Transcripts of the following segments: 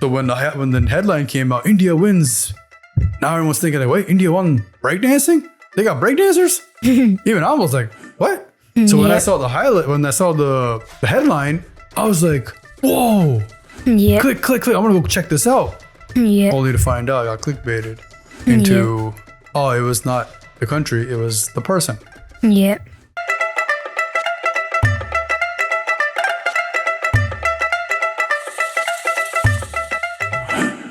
So when the headline came out, India wins. Now everyone's thinking like, wait, India won breakdancing? They got breakdancers? Even I was like, what? So when I saw the highlight, when I saw the headline, I was like, whoa. Yeah. Click. I'm gonna go check this out. Yeah. Only to find out I got clickbaited into, it was not the country, it was the person. Yeah.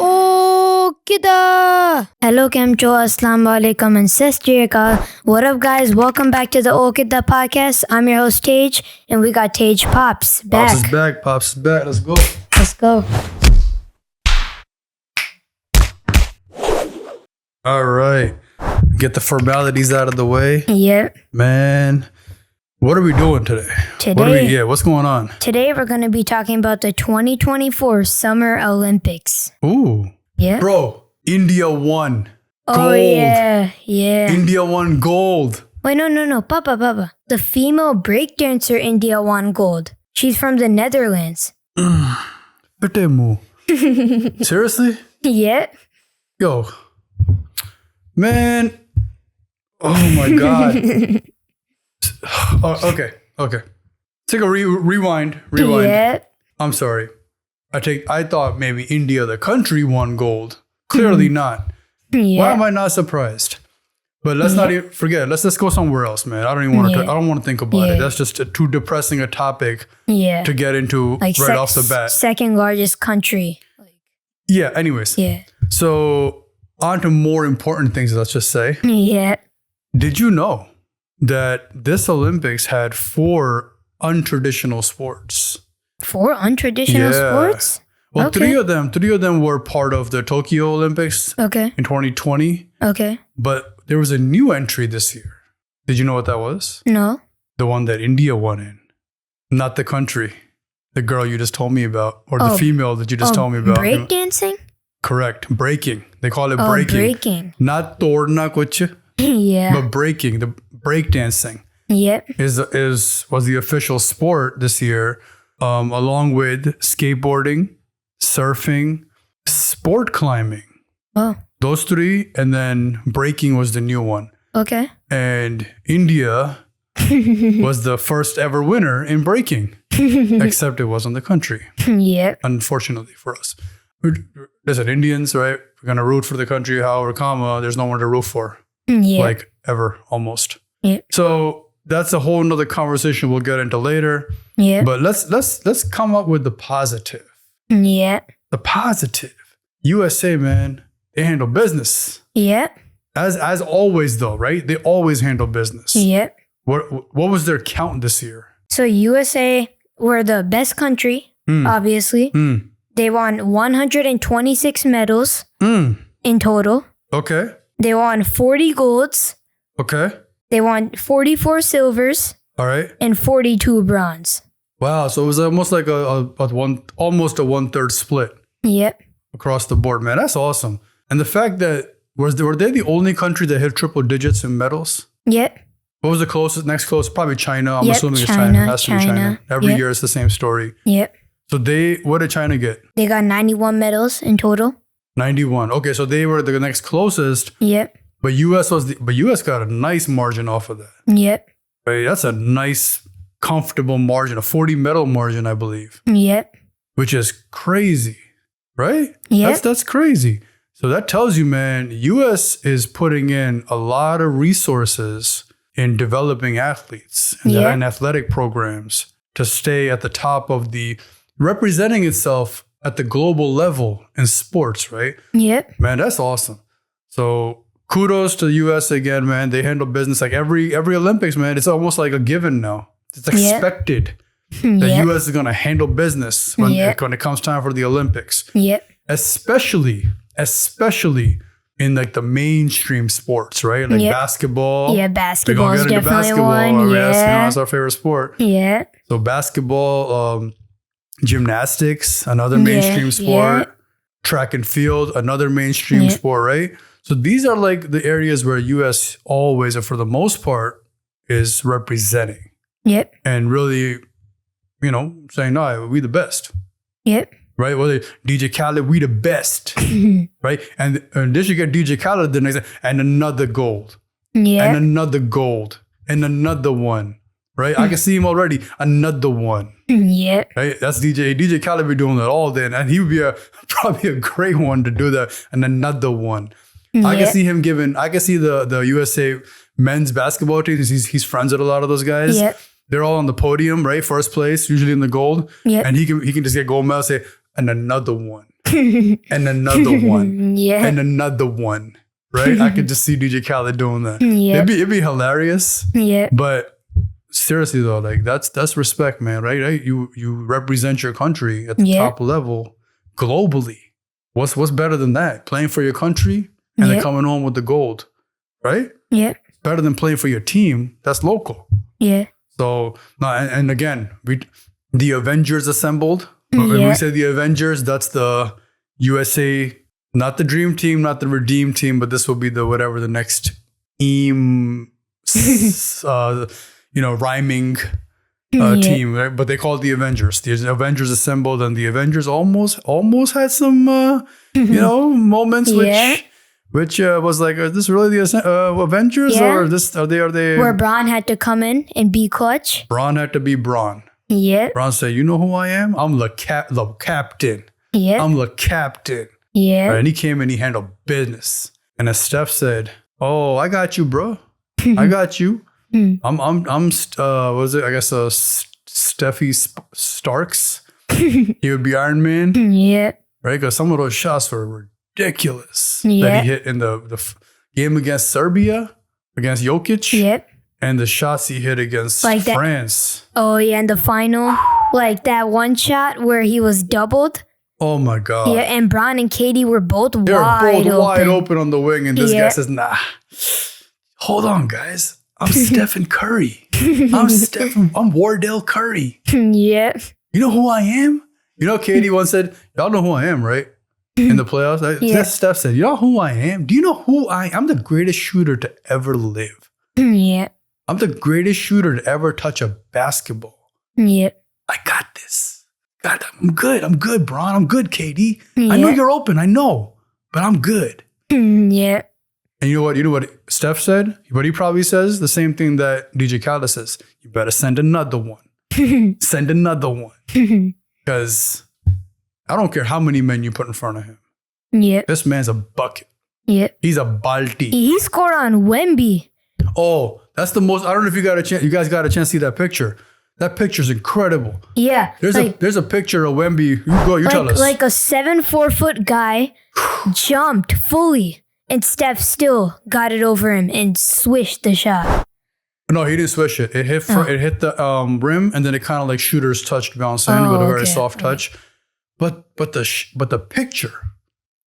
Oh Kiddan! Hello, Kemcho, Assalamu alaikum, and Sesjirka. What up, guys? Welcome back to the Oh Kiddan podcast. I'm your host, Tej, and we got Tej Pops back. Pops is back. Pops is back. Let's go. Let's go. All right. Get the formalities out of the way. Yeah. Man, what are we doing today? What's going on? Today, we're going to be talking about the 2024 Summer Olympics. Ooh. Yeah. Bro, India won. Oh, gold. yeah. India won gold. Wait, no. Papa. The female breakdancer India won gold. She's from the Netherlands. Petemu. Seriously? Yeah. Yo. Man. Oh my God. Okay. Take a rewind. Yeah. I'm sorry. I thought maybe India, the country, won gold. Clearly not. Yeah. Why am I not surprised? But let's not even forget. Let's just go somewhere else, man. I don't even want to. I don't want to think about it. That's just too depressing a topic to get into right off the bat. Second largest country. Yeah. Anyways. Yeah. So on to more important things. Let's just say. Yeah. Did you know that this Olympics had 4 untraditional sports? 4 untraditional sports? Well, okay. three of them were part of the Tokyo Olympics in 2020. Okay. But there was a new entry this year. Did you know what that was? No. The one that India won in. Not the country. The girl you just told me about. Or the female that you just told me about. Breakdancing? Correct. Breaking. They call it breaking. Breaking. Not torna kuch. Yeah. But breaking. The breakdancing. Yep. was the official sport this year. Along with skateboarding, surfing, sport climbing. Oh. Those 3, and then breaking was the new one. Okay. And India was the first ever winner in breaking, except it wasn't the country. Yep. Unfortunately for us. Listen, Indians, right? We're going to root for the country, however, there's no one to root for. Yeah. Like ever, almost. Yep. So that's a whole nother conversation we'll get into later. Yeah. But let's come up with the positive. Yeah. The positive. USA, man, they handle business. Yeah. As always, though, right? They always handle business. Yep. What was their count this year? So USA were the best country, obviously. They won 126 medals in total. Okay. They won 40 golds. Okay. They won 44 silvers. All right. And 42 bronze. Wow. So it was almost like almost a 1/3 split. Yep. Across the board, man. That's awesome. And the fact that were they the only country that hit triple digits in medals? Yep. What was the next closest? Probably China. I'm assuming it's China. China. It has to be China. Every year it's the same story. Yep. So what did China get? They got 91 medals in total. 91. Okay, so they were the next closest. Yep. But US got a nice margin off of that. Yep. Right, that's a nice, comfortable margin, a 40 medal margin, I believe. Yep. Which is crazy, right? Yep. That's crazy. So that tells you, man, US is putting in a lot of resources in developing athletes and athletic programs to stay at the top of representing itself at the global level in sports, right? Yep. Man, that's awesome. So kudos to the US again, man. They handle business like every Olympics, man. It's almost like a given now. It's expected that US is going to handle business when it comes time for the Olympics. Yep. Especially in like the mainstream sports, right? Like basketball. Yeah, basketball is definitely one. That's our favorite sport. Yeah. So basketball, gymnastics, another mainstream sport. Track and field, another mainstream sport, right? So these are like the areas where US always, and for the most part, is representing. Yep. And really, saying, no, we the best. Yep. right? Well, DJ Khaled, we the best, right? And this you get DJ Khaled the next, and another gold, and another gold, and another one, right? I can see him already, another one. Yeah. Right? That's DJ Khaled be doing that all day, and he would be probably a great one to do that, and another one. I can see him I can see the USA men's basketball team. He's friends with a lot of those guys. Yep. They're all on the podium, right? First place, usually in the gold. Yep. And he can just get gold medal, say, and another one. And another one. Yeah. And another one. Right? I could just see DJ Khaled doing that. Yep. It'd be hilarious. Yeah. But seriously though, like that's respect, man, right? You represent your country at the top level globally. What's better than that? Playing for your country and then coming home with the gold, right? Yeah. Better than playing for your team. That's local. Yeah. So, and again, the Avengers assembled. When we say the Avengers, that's the USA, not the Dream Team, not the Redeem Team, but this will be the next rhyming team, right? But they call it the Avengers. The Avengers assembled, and the Avengers almost had some, moments which was like, is this really the Avengers or are they? Where Braun had to come in and be clutch. Braun had to be Braun. Yeah. Braun said, "You know who I am? I'm the captain. Yeah. I'm the captain." Yeah. Right? And he came and he handled business. And as Steph said, "Oh, I got you, bro. I got you. I'm was it? I guess Steffi Starks. He would be Iron Man. Yeah. Right? Because some of those shots were ridiculous that he hit in the game against Serbia, against Jokic. Yep. And the shots he hit against France. Oh, yeah. And the final, like that one shot where he was doubled. Oh, my God. Yeah. And Braun and Katie were both wide open on the wing. And this guy says, nah, hold on, guys. I'm Stephen Curry. I'm Wardell Curry. Yeah. You know who I am? You know, Katie once said, y'all know who I am, right? In the playoffs. That's Steph said, you know who I am? Do you know who I am? I'm the greatest shooter to ever live. Yeah. I'm the greatest shooter to ever touch a basketball. Yeah. I got this. I'm good, Braun. I'm good, Katie. I know you're open. I know. But I'm good. Yeah. And you know what Steph said? What he probably says? The same thing that DJ Khaled says. You better send another one. Send another one. Because I don't care how many men you put in front of him. Yeah. This man's a bucket. Yeah. He's a balti. He scored on Wemby. Oh, that's the most. I don't know if you guys got a chance to see that picture. That picture's incredible. Yeah. There's a picture of Wemby. You tell us. Like a 7'4" guy jumped fully. And Steph still got it over him and swished the shot. No, he didn't swish it. It hit the rim, and then it kind of like shooter's touched bounce in with a very soft touch. But the picture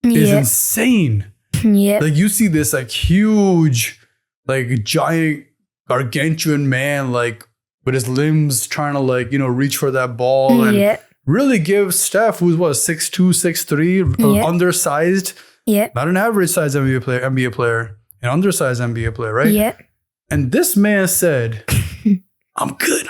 is insane. Yeah. Like you see this like huge, like giant gargantuan man like with his limbs trying to like reach for that ball and really give Steph, who's 6'2", 6'3", undersized. Yeah. Not an average size NBA player, an undersized NBA player, right? Yeah. And this man said, I'm good.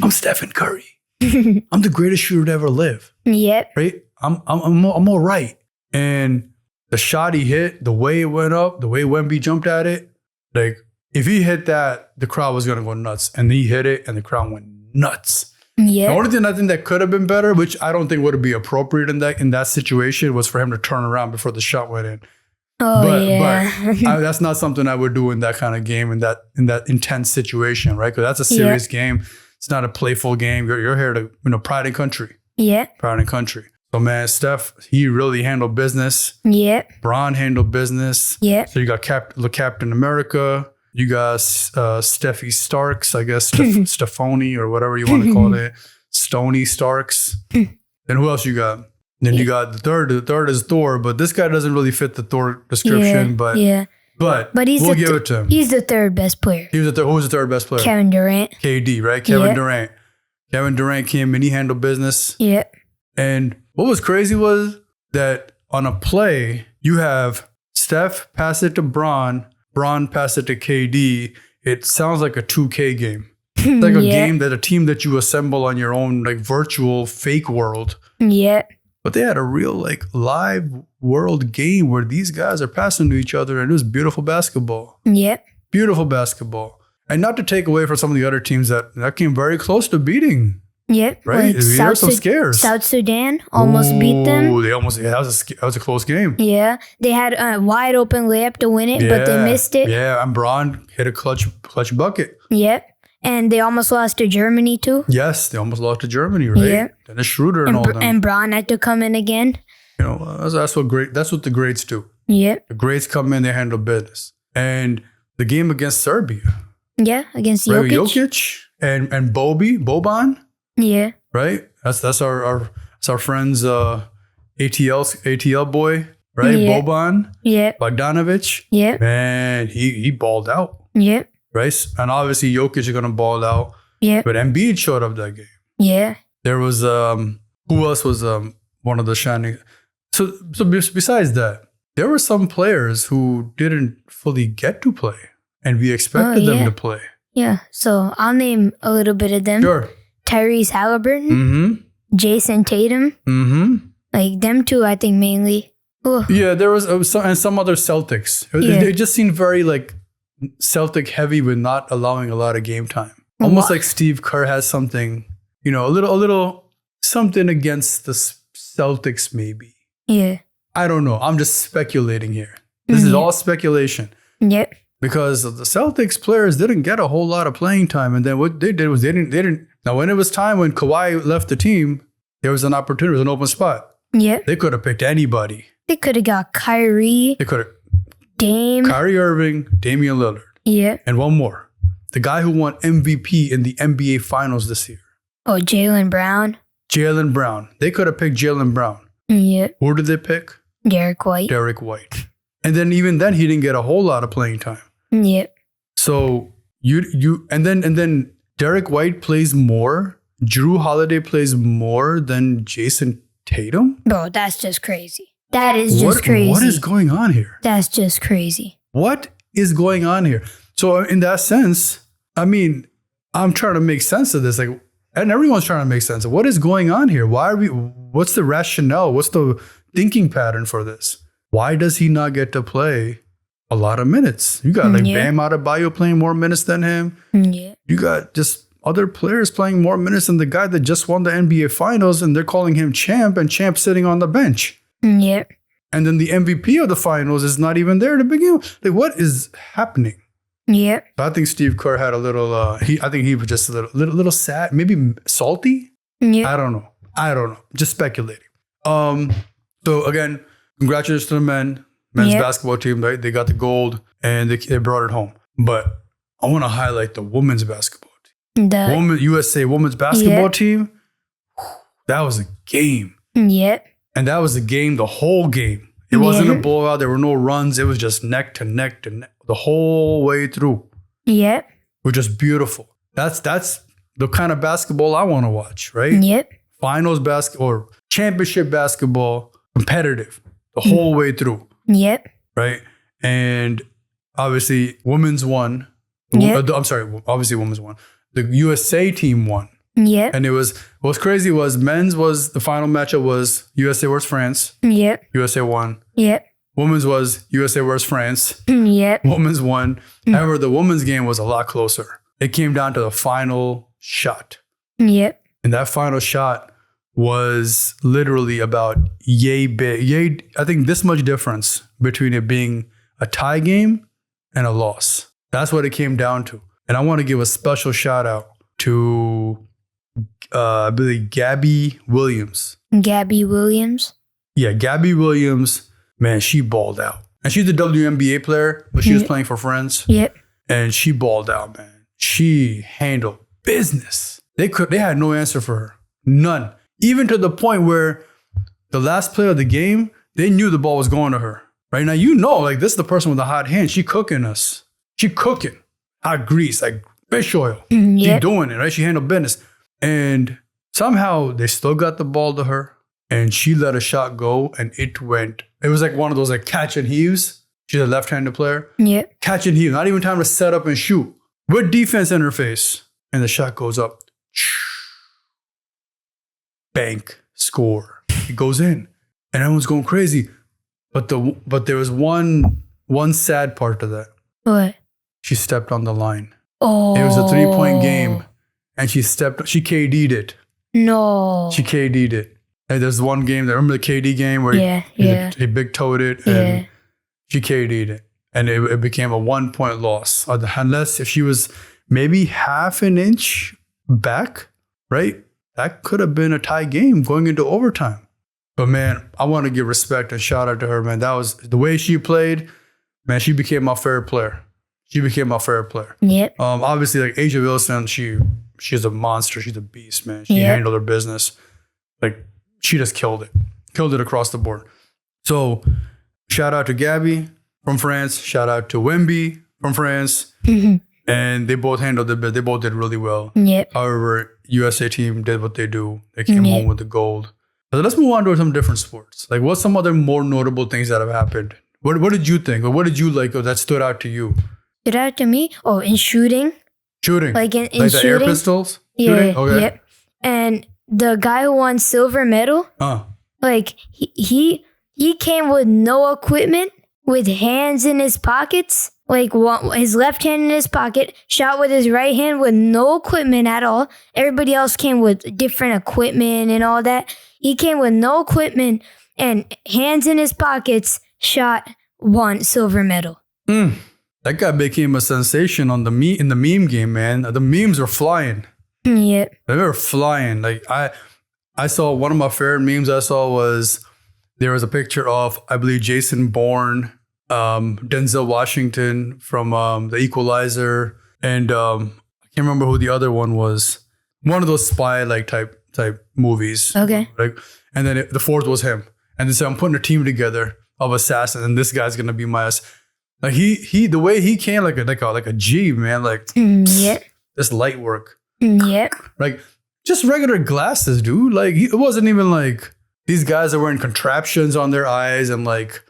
I'm Stephen Curry. I'm the greatest shooter to ever live. Yep. Right? I'm all right. And the shot he hit, the way it went up, the way Wemby jumped at it, like if he hit that, the crowd was gonna go nuts. And he hit it and the crowd went nuts. Yeah. The only thing I think that could have been better, which I don't think would be appropriate in that situation, was for him to turn around before the shot went in. Oh, but that's not something I would do in that kind of game, in that intense situation, right? Because that's a serious game. It's not a playful game. You're here to pride and country. Yeah. Pride and country. So man, Steph, he really handled business. Yeah. Braun handled business. Yeah. So you got Captain America. You got Steffi Starks, I guess, Stephanie or whatever you want to call it. Stony Starks. Then who else you got? Then you got the third. The third is Thor, but this guy doesn't really fit the Thor description. But we'll give it to him. He's the third best player. Who was the third best player? Kevin Durant. KD, right? Kevin Durant. Kevin Durant came and he handled business. Yeah. And what was crazy was that on a play, you have Steph pass it to Braun pass it to KD. It sounds like a 2K game. It's like a game that a team that you assemble on your own like virtual fake world. Yeah. But they had a real like live world game where these guys are passing to each other, and it was beautiful basketball. Yeah. Beautiful basketball. And not to take away from some of the other teams that came very close to beating. Yep. Right? Like There are some scares. South Sudan almost beat them. They almost, yeah, that was a close game. Yeah. They had a wide open layup to win it, but they missed it. Yeah, and Braun hit a clutch bucket. Yep. And they almost lost to Germany too. Yes, they almost lost to Germany, right? Yeah. Dennis Schroeder and all them. And Braun had to come in again. You know, that's what the greats do. Yep. The greats come in, they handle business. And the game against Serbia. Yeah, against Right, Jokic. Jokic and Boban. Yeah. Right? That's our friend's ATL boy, right? Yeah. Boban. Yeah. Bogdanovic. Yeah. Man, he balled out. Yeah. Right? And obviously Jokic is gonna ball out. Yeah. But Embiid showed up that game. Yeah. There was who else was one of the shining. So besides that, there were some players who didn't fully get to play, and we expected them to play. Yeah. So I'll name a little bit of them. Sure. Tyrese Halliburton, Mm-hmm. Jason Tatum, Mm-hmm. like them two, I think mainly. Ooh. Yeah, there was some other Celtics. Yeah. They just seemed very like Celtic heavy with not allowing a lot of game time. Almost like Steve Kerr has something, you know, a little something against the Celtics maybe. Yeah. I don't know. I'm just speculating here. This is all speculation. Yep. Because the Celtics players didn't get a whole lot of playing time. And then what they did was they didn't. Now, when it was time when Kawhi left the team, there was an opportunity, there was an open spot. Yep. They could have picked anybody. They could have got Kyrie. They could have. Dame. Kyrie Irving, Damian Lillard. Yeah. And one more. The guy who won MVP in the NBA Finals this year. Oh, Jaylen Brown. Jaylen Brown. They could have picked Jaylen Brown. Yep. Who did they pick? Derek White. Derek White. And then even then, he didn't get a whole lot of playing time. Yep. So and then Derek White plays more. Drew Holiday plays more than Jason Tatum. Bro, that's just crazy. That is just crazy. What is going on here? That's just crazy. What is going on here? So in that sense, I mean, I'm trying to make sense of this. Like, and everyone's trying to make sense of what is going on here. What's the rationale? What's the thinking pattern for this? Why does he not get to play a lot of minutes? You got like Bam Adebayo playing more minutes than him. Yeah. You got just other players playing more minutes than the guy that just won the NBA Finals, and they're calling him champ, and champ sitting on the bench. Yeah. And then the MVP of the Finals is not even there to begin with. Like, what is happening? Yeah. I think Steve Kerr had a little. I think he was just a little sad, maybe salty. Yeah. I don't know. Just speculating. So again, congratulations to the men's basketball team. They got the gold and they brought it home. But I want to highlight the women's basketball team. The USA women's basketball team. That was a game. Yep. And that was a game, the whole game. It wasn't a blowout. There were no runs. It was just neck to neck the whole way through. Yep. Which is beautiful. That's the kind of basketball I want to watch, right? Yep. Finals basketball or championship basketball, competitive the whole way through. Yep. Right? And obviously, women's won. Obviously, women's won. The USA team won. Yep. And what's crazy was men's was the final matchup was USA versus France. Yep. USA won. Yep. Women's was USA versus France. Yep. Women's won. However, the women's game was a lot closer. It came down to the final shot. Yep. And that final shot was literally about yay big. I think this much difference between it being a tie game and a loss. That's what it came down to. And I want to give a special shout out to I believe Gabby Williams. Gabby Williams? Yeah, Gabby Williams. Man, she balled out. And she's a WNBA player, but she was playing for Friends. Yep. And she balled out, man. She handled business. They had no answer for her. None. Even to the point where the last play of the game, they knew the ball was going to her. Right now, like this is the person with the hot hand. She cooking us. She cooking. Hot grease, like fish oil. She doing it, right? She handled business. And somehow they still got the ball to her. And she let a shot go and it was like one of those like catch and heaves. She's a left-handed player. Yeah. Catch and heave. Not even time to set up and shoot. With defense in her face. and the shot goes up. Bank, score. It goes in, and everyone's going crazy. But there was one sad part to that. What? She stepped on the line. Oh. It was a 3-point game, and she KD'd it. No. She KD'd it. And there's one game, remember the KD game where he big-toed it, and she KD'd it. And it became a 1-point loss. Unless if she was maybe half an inch back, right? That could have been a tie game going into overtime. But man, I want to give respect and shout out to her, man. That was the way she played. Man, she became my favorite player. Yep. Obviously, like Asia Wilson, she's a monster. She's a beast, man. She handled her business. Like, she just killed it. Killed it across the board. So, shout out to Gabby from France. Shout out to Wemby from France. And they both handled it. They both did really well. Yep. However, USA team did what they do. They came home with the gold. But let's move on to some different sports. Like, what's some other more notable things that have happened? What did you think? Or what did you like that stood out to you? Stood out to me? Oh, in shooting. Shooting? Like in like shooting? The air pistols? Yeah. Shooting? Okay. Yep. And the guy who won silver medal, like he came with no equipment, with hands in his pockets. Like his left hand in his pocket, shot with his right hand with no equipment at all. Everybody else came with different equipment and all that. He came with no equipment and hands in his pockets, shot, won silver medal. That guy became a sensation in the meme game, man. The memes were flying. Yep. They were flying. Like I saw one of my favorite memes I saw was there was a picture of, I believe, Jason Bourne, Denzel Washington from The Equalizer, and I can't remember who the other one was. One of those spy like type movies. Okay. Like, and then the fourth was him. And they said, I'm putting a team together of assassins, and this guy's gonna be my like he the way he came like a G, man. Like this light work. Yep. Like just regular glasses, dude. Like it wasn't even like these guys are wearing contraptions on their eyes and like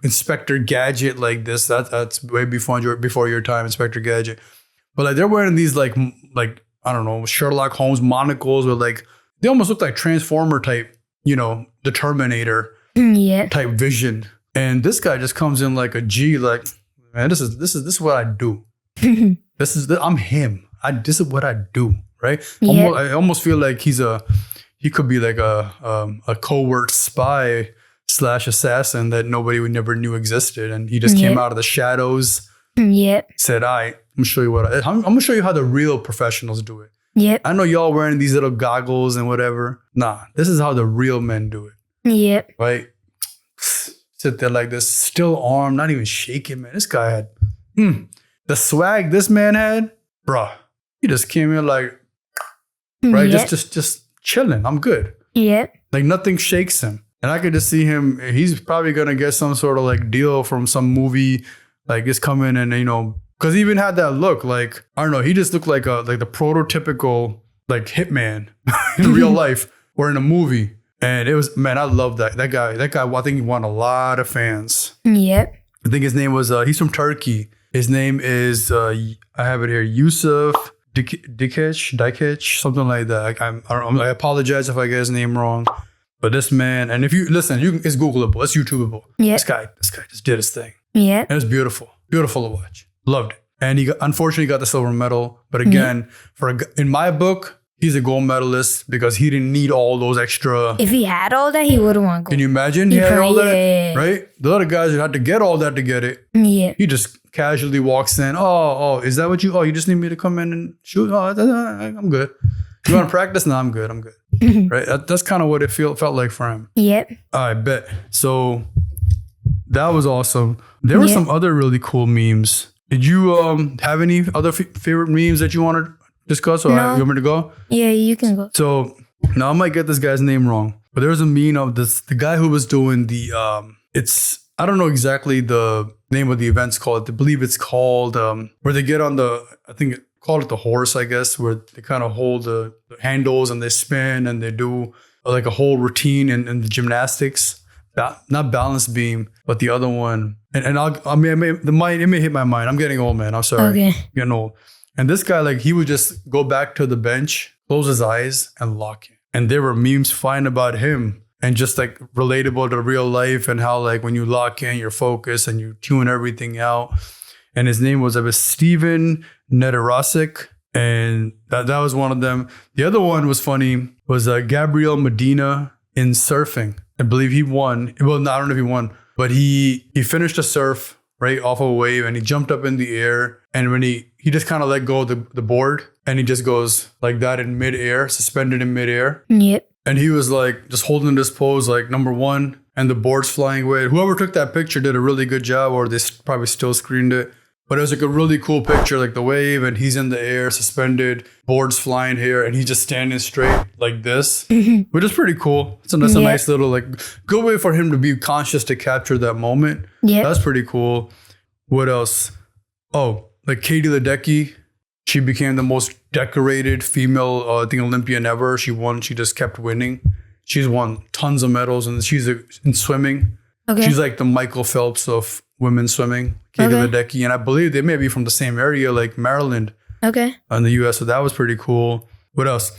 Inspector Gadget like this. That's way before your time, Inspector Gadget. But like they're wearing these like I don't know, Sherlock Holmes monocles with like they almost look like Transformer type, the Terminator type vision. And this guy just comes in like a G, like, man, this is what I do. I'm him. This is what I do, right? Yeah. I almost feel like he could be like a covert spy / assassin that nobody would never knew existed, and he just came out of the shadows. Yep. Said, I'm gonna show you I'm gonna show you how the real professionals do it. Yep. I know y'all wearing these little goggles and whatever. Nah, this is how the real men do it. Yep. Right? Sit there like this, still arm, not even shaking, man. This guy had the swag this man had, bruh. He just came in like, right, just chilling. I'm good. Yep. Like nothing shakes him. And I could just see him, he's probably gonna get some sort of like deal from some movie, like just come in and, because he even had that look, like, I don't know, he just looked like the prototypical like hitman in real life or in a movie. And it was, man, I love that guy. That guy, I think he won a lot of fans. Yep. I think his name was, he's from Turkey. His name is, I have it here, Yusuf Dikic, something like that. I apologize if I get his name wrong. But this man, and if you listen, it's Googleable, it's YouTubeable. Yep. This guy just did his thing. Yeah. And it was beautiful to watch. Loved it. And he unfortunately got the silver medal. But again, in my book, he's a gold medalist because he didn't need all those extra. If he had all that, he would have won gold. Can you imagine? He had all that, right? The other guys had to get all that to get it. Yeah. He just casually walks in. Oh, is that what you just need me to come in and shoot? Oh, I'm good. You want to practice? No, I'm good. Right? That's kind of what it felt like for him. Yep. I bet. So that was awesome. There were some other really cool memes. Did you have any other favorite memes that you want to discuss, or No. you want me to go? Yeah, you can go. So now I might get this guy's name wrong, but there was a meme of the guy who was doing the I don't know exactly the name of the event's called. I believe it's called where they get on called it the horse, I guess, where they kind of hold the handles and they spin and they do like a whole routine in the gymnastics. Not balance beam, but the other one. And it may hit my mind. I'm getting old, man. I'm sorry. Okay. Getting old. And this guy, like, he would just go back to the bench, close his eyes, and lock in. And there were memes flying about him and just like relatable to real life and how like when you lock in, you're focused and you tune everything out. And his name was Steven Nedorosik. And that was one of them. The other one was funny, was Gabriel Medina in surfing. I believe he won. Well, I don't know if he won, but he finished a surf right off of a wave and he jumped up in the air. And when he just kind of let go of the board and he just goes like that in midair, suspended in midair. Yep. And he was like just holding this pose like number one and the board's flying away. Whoever took that picture did a really good job, or they probably still screened it. But it was like a really cool picture, like the wave and he's in the air, suspended, boards flying here, and he's just standing straight like this, which is pretty cool. That's a nice little, like, good way for him to be conscious to capture that moment. Yeah. That's pretty cool. What else? Oh, like Katie Ledecky. She became the most decorated female, I think, Olympian ever. She won. She just kept winning. She's won tons of medals, and she's in swimming. Okay. She's like the Michael Phelps of women's swimming, Katie Ledecky. And I believe they may be from the same area, like Maryland. Okay. In the U.S. So that was pretty cool. What else?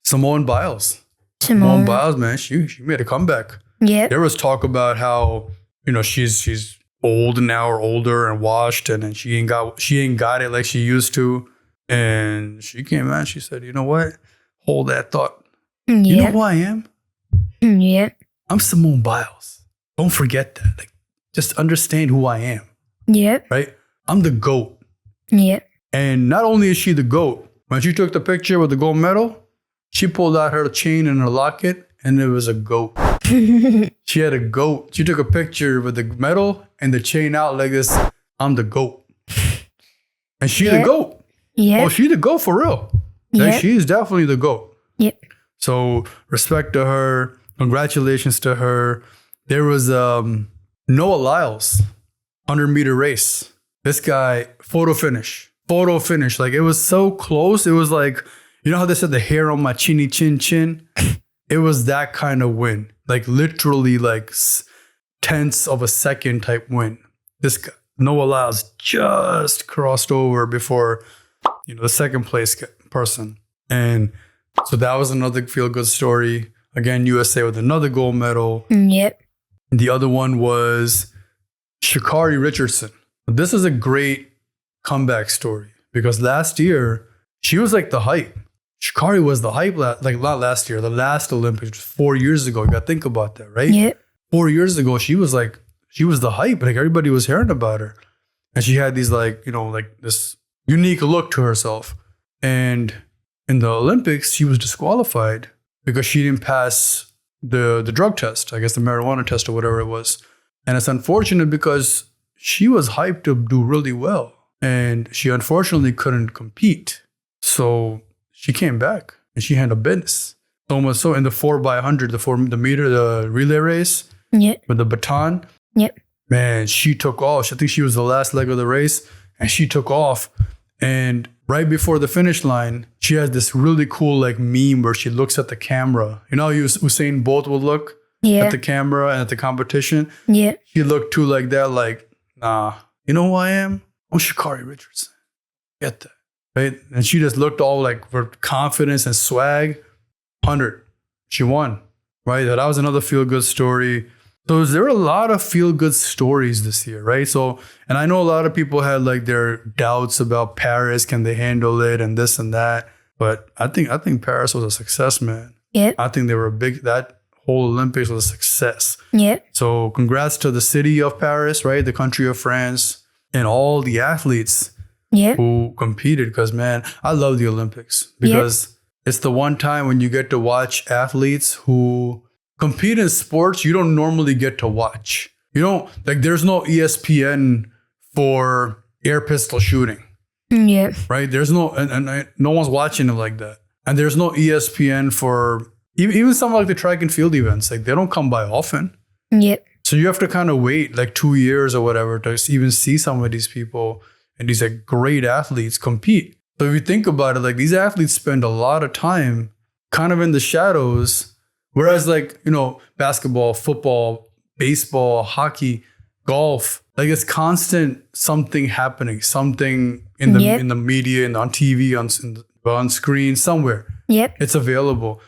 Simone Biles. Simone Biles, man, she made a comeback. Yeah. There was talk about how, you know, she's old now or older and washed and she ain't got it like she used to. And she came out and she said, you know what? Hold that thought. Yeah. You know who I am? Yeah. I'm Simone Biles. Don't forget that. Like, just understand who I am. Yeah. Right? I'm the GOAT. Yeah. And not only is she the GOAT, when she took the picture with the gold medal, she pulled out her chain and her locket and it was a goat. She had a goat. She took a picture with the medal and the chain out like this. I'm the GOAT. And she's the GOAT. Yeah. Oh, she's the GOAT for real. Yeah. Like, she is definitely the GOAT. Yep. So respect to her. Congratulations to her. There was Noah Lyles, 100-meter race. This guy, photo finish. Like, it was so close. It was like, you know how they said the hair on my chinny chin? It was that kind of win. Like, literally, like, tenths of a second type win. This guy, Noah Lyles, just crossed over before, you know, the second place person. And so that was another feel-good story. Again, USA with another gold medal. Yep. The other one was Sha'Carri Richardson. This is a great comeback story because last year, she was like the hype. Sha'Carri was the hype, like not last year, the last Olympics, 4 years ago. You got to think about that, right? Yeah. 4 years ago, she was the hype. Like, everybody was hearing about her. And she had these, like, you know, like this unique look to herself. And in the Olympics, she was disqualified because she didn't pass the drug test, I guess the marijuana test or whatever it was. And it's unfortunate because she was hyped to do really well. And she unfortunately couldn't compete. So she came back and she handled business. So much so in the 4x100, the relay race with the baton. Yep. Man, she took off. I think she was the last leg of the race and she took off. And right before the finish line, she has this really cool like meme where she looks at the camera. You know how Usain Bolt would look at the camera and at the competition? Yeah. She looked too like that, like, nah, you know who I am? I'm Sha'Carri Richardson. Get that. Right? And she just looked all like for confidence and swag. 100. She won. Right? That was another feel-good story. So there were a lot of feel-good stories this year, right? So, and I know a lot of people had like their doubts about Paris. Can they handle it and this and that? But I think Paris was a success, man. Yep. I think they were that whole Olympics was a success. Yep. So congrats to the city of Paris, right? The country of France and all the athletes who competed. Because, man, I love the Olympics because it's the one time when you get to watch athletes who compete in sports you don't normally get to watch. You don't, like, there's no ESPN for air pistol shooting. Yeah. Right? There's no, and no one's watching it like that. And there's no ESPN for even some like the track and field events. Like, they don't come by often. Yep. So you have to kind of wait like 2 years or whatever to even see some of these people and these like great athletes compete. So if you think about it, like, these athletes spend a lot of time kind of in the shadows. Whereas, like, you know, basketball, football, baseball, hockey, golf. Like it's constant something happening, something in the media and on TV, on screen, somewhere. Yep. It's available.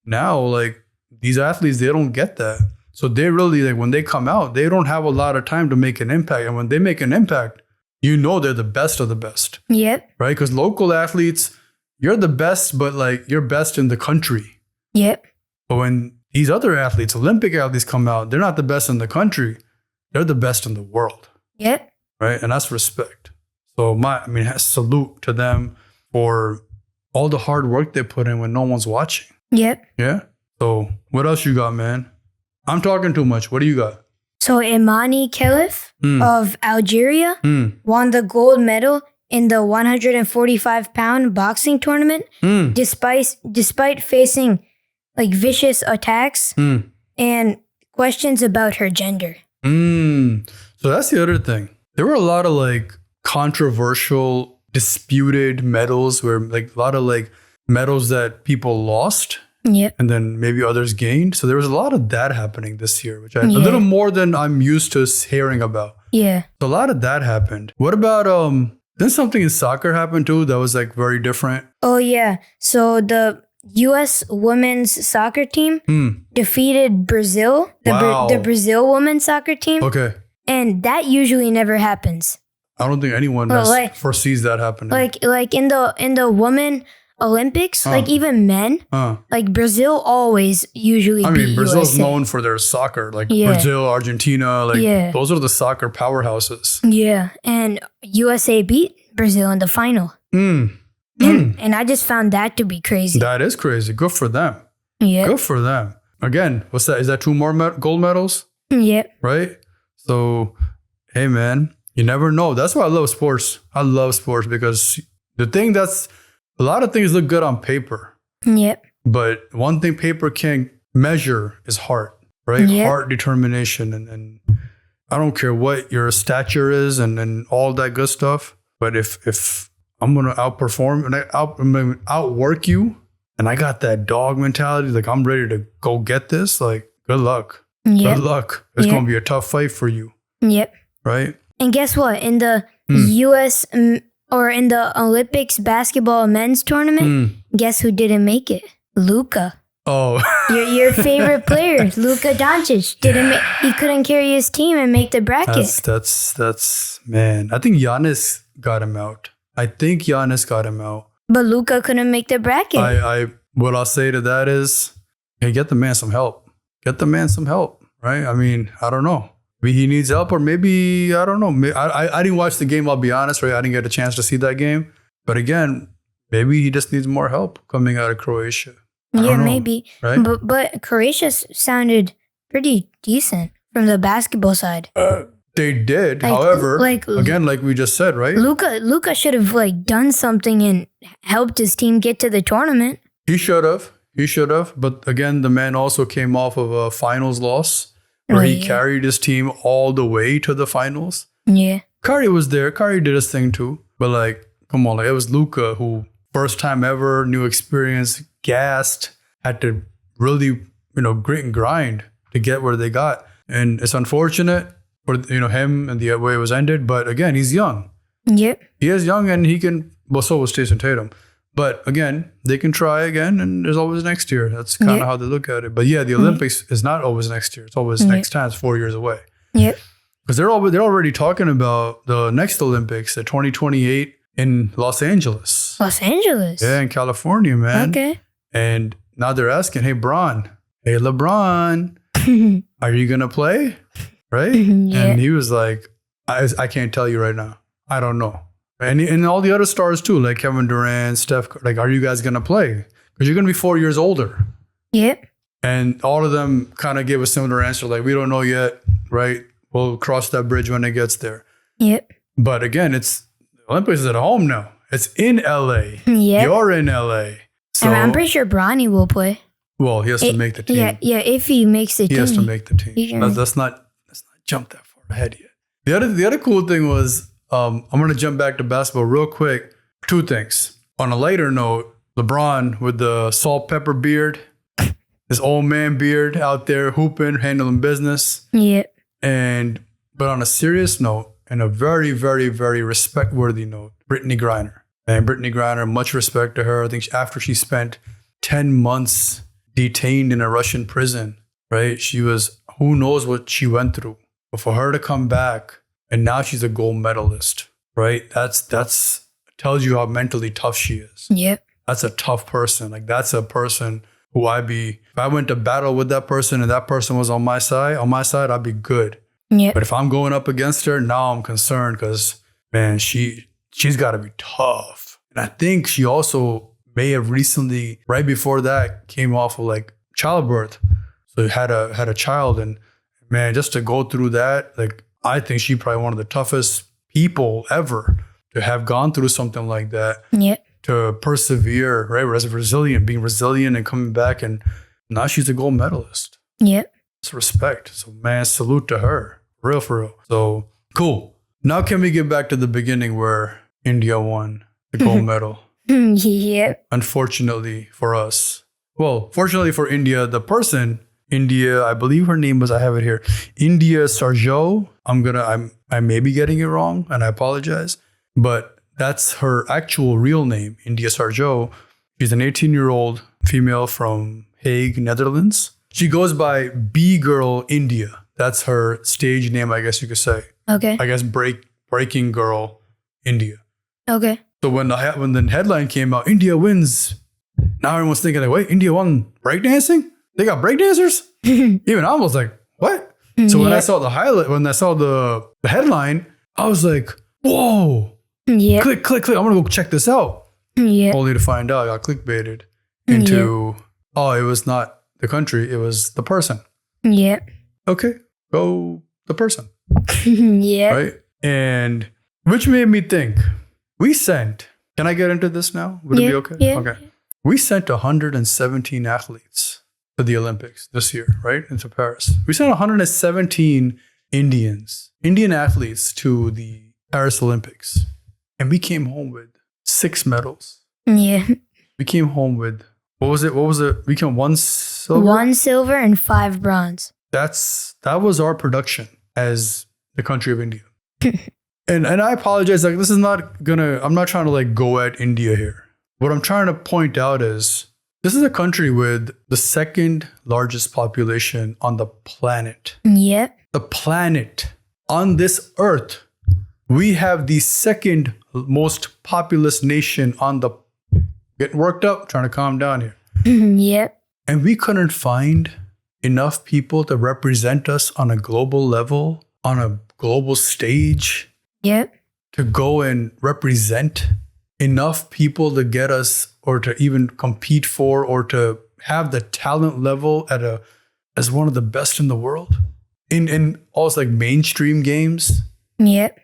Now, like these athletes, they don't get that. So they really, like when they come out, they don't have a lot of time to make an impact. And when they make an impact, you know they're the best of the best. Yep. Right? Because local athletes, you're the best, but like you're best in the country. Yep. But when these other athletes, Olympic athletes come out, they're not the best in the country. They're the best in the world. Yep. Right? And that's respect. So salute to them for all the hard work they put in when no one's watching. Yep. Yeah? So what else you got, man? I'm talking too much. What do you got? So Imani Khelif of Algeria won the gold medal in the 145-pound boxing tournament despite facing like vicious attacks and questions about her gender. So that's the other thing. There were a lot of like controversial, disputed medals where like a lot of like medals that people lost. Yep. And then maybe others gained. So there was a lot of that happening this year, which a little more than I'm used to hearing about. Yeah. So a lot of that happened. What about didn't something in soccer happen too that was like very different? Oh yeah. So the U.S. women's soccer team defeated Brazil, the Brazil women's soccer team. Okay. And that usually never happens. I don't think anyone foresees that happening. Like in the women Olympics, like even men, like Brazil always usually beat Brazil's USA. known for their soccer, like Brazil, Argentina, like those are the soccer powerhouses. Yeah, and USA beat Brazil in the final. And I just found that to be crazy. That is crazy. Good for them. Yeah. Good for them. Again, what's that? Is that 2 more gold medals? Yeah. Right? So, hey man, you never know. That's why I love sports. I love sports because a lot of things look good on paper. Yep. But one thing paper can't measure is heart, right? Yep. Heart, determination. And I don't care what your stature is and all that good stuff. But if I'm going to outperform and I'm going to outwork you and I got that dog mentality, like I'm ready to go get this, like good luck. Yep. Good luck. It's going to be a tough fight for you. Yep. Right? And guess what? In the U.S. Or in the Olympics basketball men's tournament, guess who didn't make it? Luka. Oh. your favorite player, Luka Doncic, he couldn't carry his team and make the bracket. That's man. I think Giannis got him out. But Luka couldn't make the bracket. What I'll say to that is, hey, get the man some help. Right? I mean, I don't know. Maybe he needs help, or maybe, I don't know. I didn't watch the game, I'll be honest, right? I didn't get a chance to see that game. But again, maybe he just needs more help coming out of Croatia. Yeah, maybe. Right? But Croatia sounded pretty decent from the basketball side. They did. However, again, like we just said, right? Luka should have like done something and helped his team get to the tournament. He should have. But again, the man also came off of a finals loss. Where he carried his team all the way to the finals. Yeah. Curry was there. Curry did his thing too. But like, come on, like it was Luka who first time ever, new experience, gassed, had to really, grit and grind to get where they got. And it's unfortunate for, him and the way it was ended. But again, he's young. Yep. He is young and he can, well, so was Jason Tatum. But again, they can try again, and there's always next year. That's kind of how they look at it. But yeah, the Olympics is not always next year. It's always next time. It's 4 years away. Yep. Because they're already talking about the next Olympics, the 2028 in Los Angeles. Los Angeles? Yeah, in California, man. Okay. And now they're asking, hey, LeBron, are you going to play? Right? Yeah. And he was like, I can't tell you right now. I don't know. And all the other stars too, like Kevin Durant, Steph, like, are you guys going to play? Because you're going to be 4 years older. Yep. And all of them kind of gave a similar answer, like, we don't know yet, right? We'll cross that bridge when it gets there. Yep. But again, Olympics is at home now. It's in LA. Yep. You're in LA. So, I'm pretty sure Bronny will play. Well, he has to make the team. Yeah, if he makes the team. He has to make the team. Let's not jump that far ahead yet. The other cool thing was, I'm going to jump back to basketball real quick. 2 things. On a lighter note, LeBron with the salt pepper beard, this old man beard out there hooping, handling business. Yep. And But on a serious note, and a very, very, very respect-worthy note, Brittany Griner. And Brittany Griner, much respect to her. I think after she spent 10 months detained in a Russian prison, right? She was, who knows what she went through. But for her to come back, and now she's a gold medalist, right? That's tells you how mentally tough she is. Yep. That's a tough person. Like that's a person who if I went to battle with that person and that person was on my side, I'd be good. Yep. But if I'm going up against her, now I'm concerned because, man, she's got to be tough. And I think she also may have recently, right before that, came off of like childbirth. So had a child. And man, just to go through that, like I think she's probably one of the toughest people ever to have gone through something like that. Yep. To persevere, right? Being resilient and coming back. And now she's a gold medalist. Yep. It's respect. So, man, salute to her. For real. So, cool. Now, can we get back to the beginning where India won the gold medal? Yep. Unfortunately for us. Well, fortunately for India, the person, India, I believe her name was, I have it here, India Sarjo. I may be getting it wrong and I apologize. But that's her actual real name, India Sarjo. She's an 18-year-old female from Hague, Netherlands. She goes by B-Girl India. That's her stage name, I guess you could say. Okay. I guess Breaking Girl India. Okay. So when the headline came out, India wins. Now everyone's thinking like, wait, India won breakdancing? They got breakdancers? Even I was like, what? So when I saw the headline, I was like, whoa. Yeah. Click. I'm gonna go check this out. Yeah. Only to find out I got clickbaited into it was not the country, it was the person. Yeah. Okay. Go the person. Yeah. Right? And which made me think, can I get into this now? Would it be okay? Yeah. Okay. We sent 117 athletes to the Olympics this year, right? Into Paris. We sent 117 Indian athletes to the Paris Olympics. And we came home with 6 medals. Yeah. We came home with, what was it? We came 1 silver? 1 silver and 5 bronze. That was our production as the country of India. and I apologize. Like, I'm not trying to like go at India here. What I'm trying to point out is this is a country with the 2nd largest population on the planet. Yep. The planet. On this earth, we have the 2nd most populous nation on the... Getting worked up, trying to calm down here. Yep. And we couldn't find enough people to represent us on a global level, on a global stage. Yep. To go and represent enough people to get us or to even compete for or to have the talent level as one of the best in the world in also like mainstream games. Yep.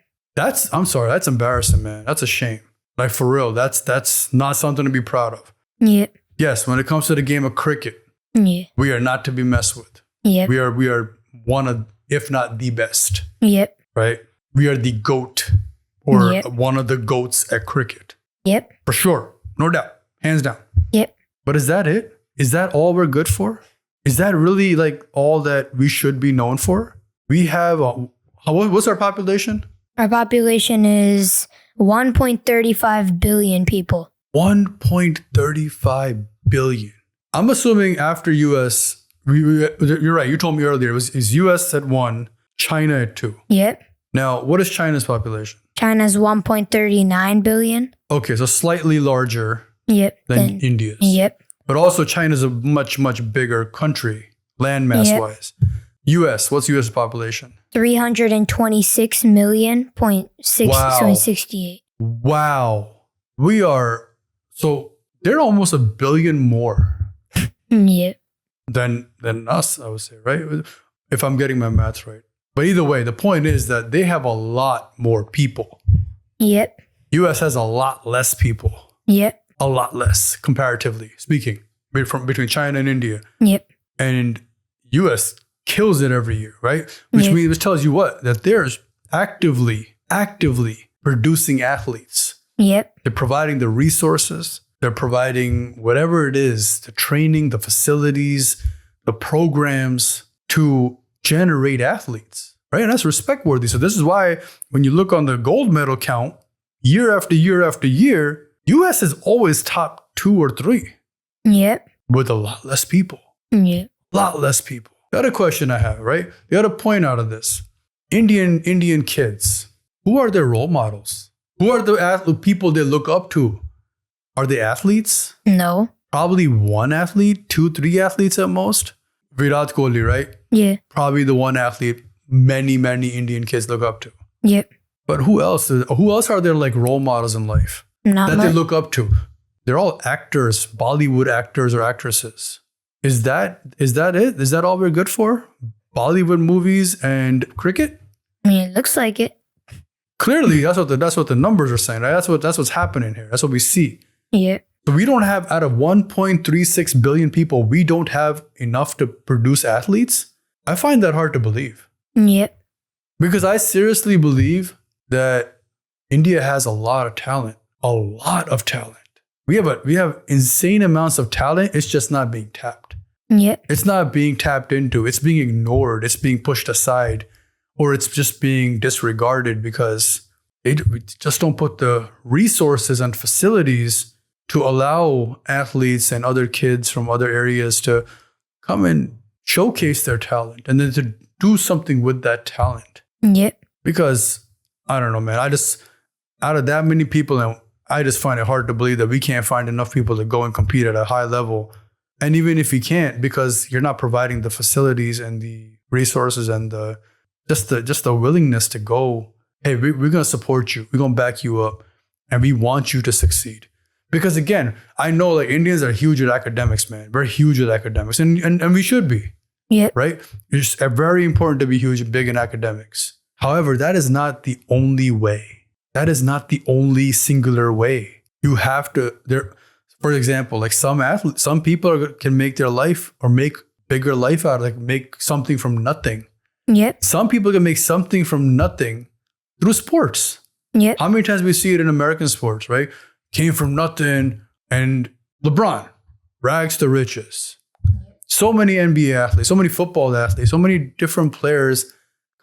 I'm sorry, that's embarrassing, man. That's a shame. Like for real, that's not something to be proud of. Yep. Yes, when it comes to the game of cricket, we are not to be messed with. Yep. We are one of, if not the best. Yep. Right? We are the GOAT or one of the GOATs at cricket. Yep. For sure. No doubt. Hands down. Yep. But is that it? Is that all we're good for? Is that really like all that we should be known for? We have, what's our population? Our population is 1.35 billion people. 1.35 billion. I'm assuming after US, you're right. You told me earlier, is US at 1, China at 2. Yep. Now, what is China's population? China's 1.39 billion. Okay, so slightly larger than India's. Yep. But also China's a much, much bigger country, landmass-wise. US, what's US population? 326 million point 68. Wow. We are, so they're almost a billion more than us, I would say, right? If I'm getting my maths right. But either way, the point is that they have a lot more people. Yep. US has a lot less people. Yep. A lot less, comparatively speaking, between China and India. Yep. And US kills it every year, right? Which tells you what? That there's actively producing athletes. Yep. They're providing the resources. They're providing whatever it is, the training, the facilities, the programs to generate athletes. right? And that's respect worthy. So this is why when you look on the gold medal count, year after year after year, US is always top 2 or 3. Yep. With a lot less people. Yep. A lot less people. The other question I have, right? The other point out of this, Indian kids, who are their role models? Who are the people they look up to? Are they athletes? No. Probably one athlete, 2, 3 athletes at most. Virat Kohli, right? Yeah. Probably the one athlete many Indian kids look up to. Yep. But who else? Who else are their like role models in life Not that much. they look up to? They're all actors, Bollywood actors or actresses. Is that it? Is that all we're good for? Bollywood movies and cricket? I mean, it looks like it. Clearly, that's what the numbers are saying, right? That's what's happening here. That's what we see. Yeah. So we don't have, out of 1.36 billion people, we don't have enough to produce athletes. I find that hard to believe. Yep. Because I seriously believe that India has a lot of talent. A lot of talent. We have insane amounts of talent. It's just not being tapped. Yep. It's not being tapped into. It's being ignored. It's being pushed aside, or it's just being disregarded because we just don't put the resources and facilities to allow athletes and other kids from other areas to come and showcase their talent and then to do something with that talent. Yep. Because I don't know, man. Out of that many people, and I just find it hard to believe that we can't find enough people to go and compete at a high level. And even if we can't, because you're not providing the facilities and the resources and just the willingness to go, hey, we're going to support you. We're going to back you up. And we want you to succeed. Because again, I know like Indians are huge at academics, man. We're huge at academics. And we should be. Yep. Right? It's very important to be huge and big in academics. However, that is not the only way. That is not the only singular way. You have to, for example, like some people can make their life or make bigger life out of, like make something from nothing. Yep. Some people can make something from nothing through sports. Yep. How many times we see it in American sports, right? Came from nothing, and LeBron, rags to riches. So many NBA athletes, so many football athletes, so many different players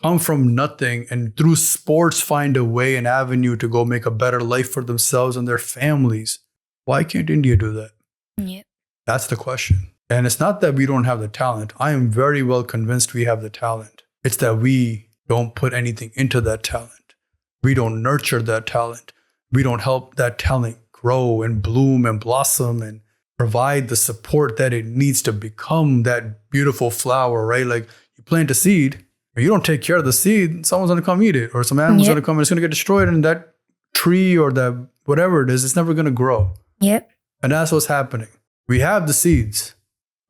come from nothing and through sports find a way, an avenue to go make a better life for themselves and their families. Why can't India do that? Yep. That's the question. And it's not that we don't have the talent. I am very well convinced we have the talent. It's that we don't put anything into that talent. We don't nurture that talent. We don't help that talent grow and bloom and blossom and provide the support that it needs to become that beautiful flower, right? Like you plant a seed, but you don't take care of the seed, someone's going to come eat it, or some animal's going to come and it's going to get destroyed, and that tree or that whatever it is, it's never going to grow. Yep. And that's what's happening. We have the seeds,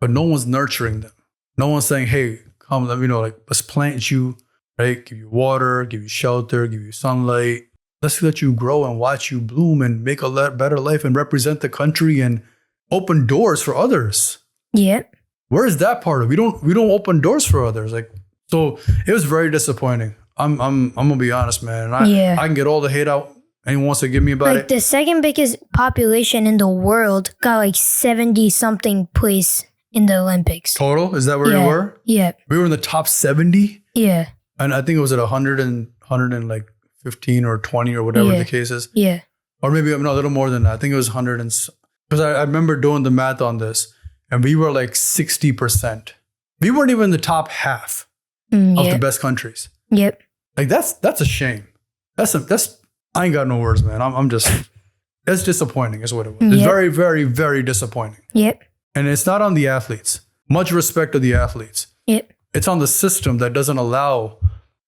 but no one's nurturing them. No one's saying, hey, come, let me know, like, let's plant you, right? Give you water, give you shelter, give you sunlight. Let's let you grow and watch you bloom and make a better life and represent the country and open doors for others. Yep. Where is that part of it? We don't open doors for others. Like, so it was very disappointing. I'm gonna be honest, man. I can get all the hate out anyone wants to give me about like it. The second biggest population in the world got like 70 something place in the Olympics. Total? Is that where you were? Yeah. We were in the top 70? Yeah. And I think it was at 100 and like 15 or 20 or whatever the case is. Yeah. Or maybe a little more than that. I think it was 100 and because I remember doing the math on this and we were like 60%. We weren't even in the top half of the best countries. Yep. Like that's a shame. That's I ain't got no words, man. I'm just it's disappointing is what it was. It's very, very, very disappointing. Yep. And it's not on the athletes. Much respect to the athletes. Yep. It's on the system that doesn't allow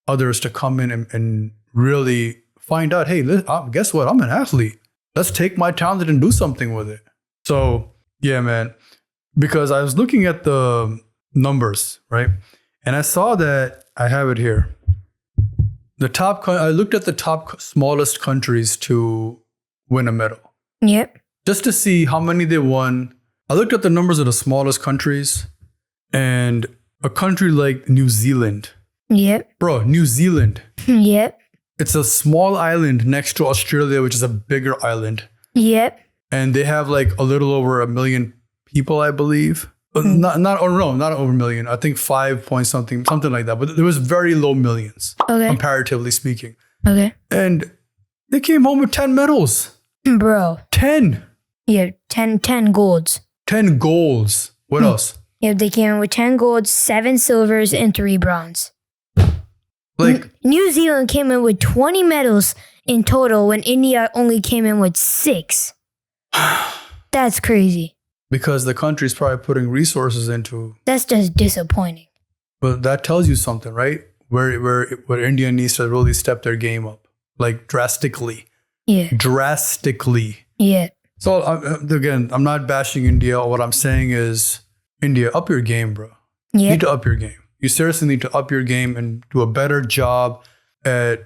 others to come in and really find out, hey, guess what? I'm an athlete. Let's take my talent and do something with it. So, yeah, man. Because I was looking at the numbers, right? And I saw that, I have it here. I looked at the top smallest countries to win a medal. Yep. Just to see how many they won. I looked at the numbers of the smallest countries and a country like New Zealand. Yep. Bro, New Zealand. Yep. It's a small island next to Australia, which is a bigger island. Yep. And they have like a little over 1 million people, I believe. Not over a million. I think 5 point something like that. But there was very low millions, comparatively speaking. Okay. And they came home with 10 medals. Bro. 10. Yeah, 10 golds. 10 golds. What else? Yeah, they came in with 10 golds, 7 silvers, and 3 bronze. Like New Zealand came in with 20 medals in total when India only came in with 6. That's crazy. Because the country's probably putting resources into. That's just disappointing. But that tells you something, right? Where India needs to really step their game up, like drastically. Yeah. Drastically. Yeah. So again, I'm not bashing India. What I'm saying is, India, up your game, bro. You need to up your game. You seriously need to up your game and do a better job at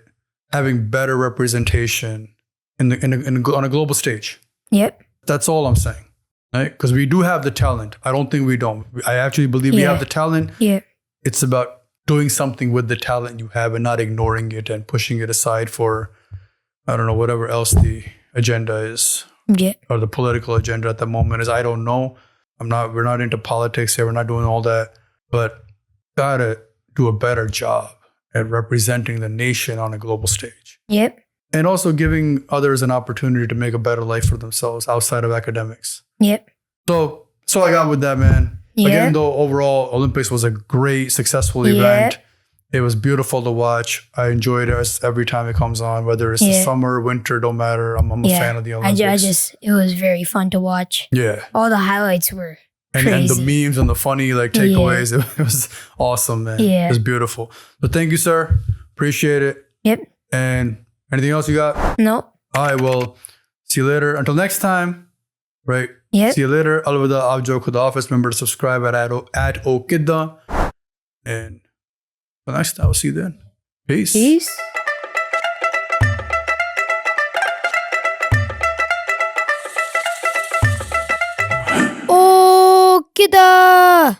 having better representation on a global stage. Yep. That's all I'm saying, right? Because we do have the talent. I don't think we don't. I actually believe we have the talent. Yeah. It's about doing something with the talent you have and not ignoring it and pushing it aside for, I don't know, whatever else the agenda is. Yeah. Or the political agenda at the moment is. I don't know. We're not into politics here. We're not doing all that. But gotta do a better job at representing the nation on a global stage. Yep. And also giving others an opportunity to make a better life for themselves outside of academics. Yep. So that's all I got with that, man. Yep. Again, though, overall, Olympics was a great, successful event. It was beautiful to watch. I enjoyed it every time it comes on, whether it's the summer, winter, don't matter. I'm a fan of the Olympics. It was very fun to watch. Yeah. All the highlights were and crazy. The memes and the funny takeaways. It was awesome, man. Yeah. It was beautiful. So thank you, sir. Appreciate it. Yep. And anything else you got? No. All right, well, see you later. Until next time, right? Yep. See you later. Alvida, Avjo, Khuda Hafiz. Remember to subscribe at Oh Kiddan. And until next time, I'll see you then. Peace. Peace. Oh Kiddan.